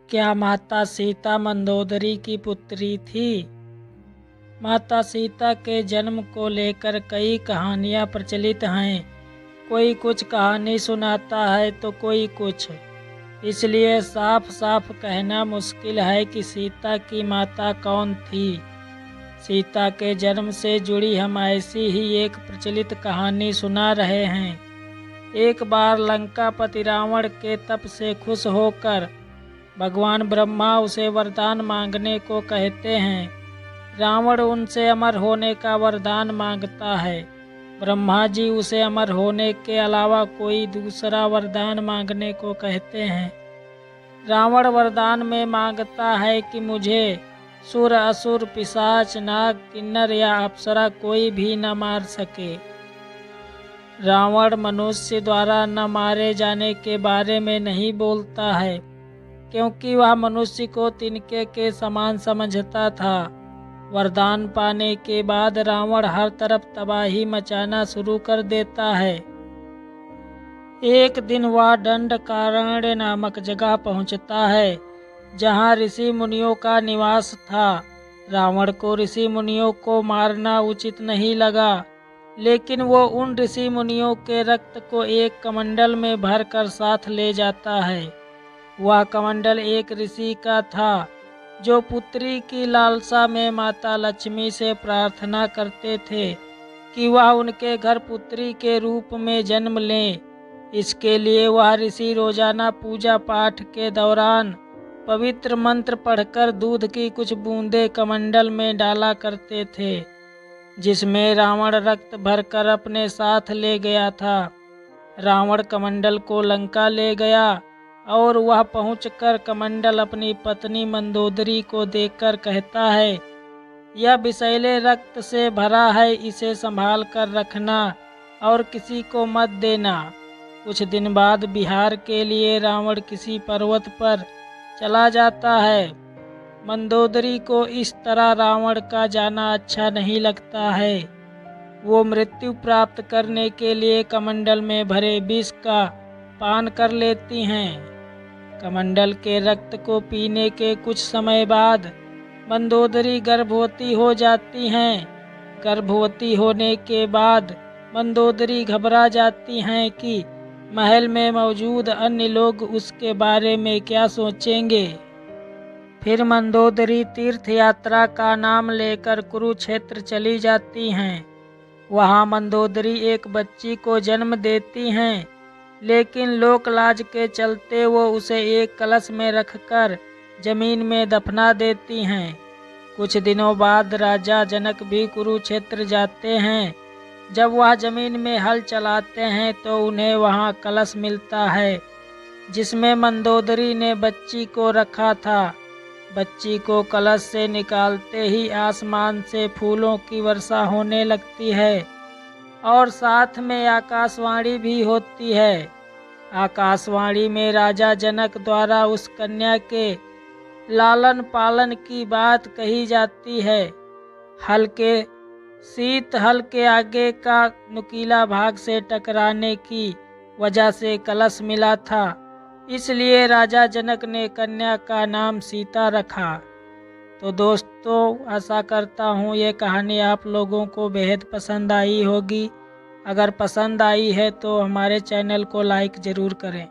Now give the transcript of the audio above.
क्या माता सीता मंदोदरी की पुत्री थी? माता सीता के जन्म को लेकर कई कहानियाँ प्रचलित हैं। कोई कुछ कहानी सुनाता है तो कोई कुछ। इसलिए साफ साफ कहना मुश्किल है कि सीता की माता कौन थी। सीता के जन्म से जुड़ी हम ऐसी ही एक प्रचलित कहानी सुना रहे हैं। एक बार लंकापति रावण के तप से खुश होकर भगवान ब्रह्मा उसे वरदान मांगने को कहते हैं। रावण उनसे अमर होने का वरदान मांगता है। ब्रह्मा जी उसे अमर होने के अलावा कोई दूसरा वरदान मांगने को कहते हैं। रावण वरदान में मांगता है कि मुझे सुर, असुर, पिशाच, नाग, किन्नर या अप्सरा कोई भी न मार सके। रावण मनुष्य द्वारा न मारे जाने के बारे में नहीं बोलता है, क्योंकि वह मनुष्य को तिनके के समान समझता था। वरदान पाने के बाद रावण हर तरफ तबाही मचाना शुरू कर देता है। एक दिन वह दंडकारण्य नामक जगह पहुंचता है, जहां ऋषि मुनियों का निवास था। रावण को ऋषि मुनियों को मारना उचित नहीं लगा, लेकिन वो उन ऋषि मुनियों के रक्त को एक कमंडल में भरकर साथ ले जाता है। वह कमंडल एक ऋषि का था, जो पुत्री की लालसा में माता लक्ष्मी से प्रार्थना करते थे कि वह उनके घर पुत्री के रूप में जन्म लें। इसके लिए वह ऋषि रोजाना पूजा पाठ के दौरान पवित्र मंत्र पढ़कर दूध की कुछ बूंदें कमंडल में डाला करते थे, जिसमें रावण रक्त भरकर अपने साथ ले गया था। रावण कमंडल को लंका ले गया और वह पहुंचकर कमंडल अपनी पत्नी मंदोदरी को देखकर कहता है, यह विषैले रक्त से भरा है, इसे संभाल कर रखना और किसी को मत देना। कुछ दिन बाद बिहार के लिए रावण किसी पर्वत पर चला जाता है। मंदोदरी को इस तरह रावण का जाना अच्छा नहीं लगता है। वो मृत्यु प्राप्त करने के लिए कमंडल में भरे विष का पान कर लेती हैं। कमंडल के रक्त को पीने के कुछ समय बाद मंदोदरी गर्भवती हो जाती हैं। गर्भवती होने के बाद मंदोदरी घबरा जाती हैं कि महल में मौजूद अन्य लोग उसके बारे में क्या सोचेंगे। फिर मंदोदरी तीर्थ यात्रा का नाम लेकर कुरुक्षेत्र चली जाती हैं। वहाँ मंदोदरी एक बच्ची को जन्म देती हैं, लेकिन लोक लाज के चलते वो उसे एक कलश में रखकर जमीन में दफना देती हैं। कुछ दिनों बाद राजा जनक भी कुरुक्षेत्र जाते हैं। जब वह जमीन में हल चलाते हैं तो उन्हें वहां कलश मिलता है, जिसमें मंदोदरी ने बच्ची को रखा था। बच्ची को कलश से निकालते ही आसमान से फूलों की वर्षा होने लगती है और साथ में आकाशवाणी भी होती है। आकाशवाणी में राजा जनक द्वारा उस कन्या के लालन पालन की बात कही जाती है। हल के आगे का नुकीला भाग से टकराने की वजह से कलश मिला था, इसलिए राजा जनक ने कन्या का नाम सीता रखा। तो दोस्तों, आशा करता हूँ ये कहानी आप लोगों को बेहद पसंद आई होगी। अगर पसंद आई है तो हमारे चैनल को लाइक ज़रूर करें।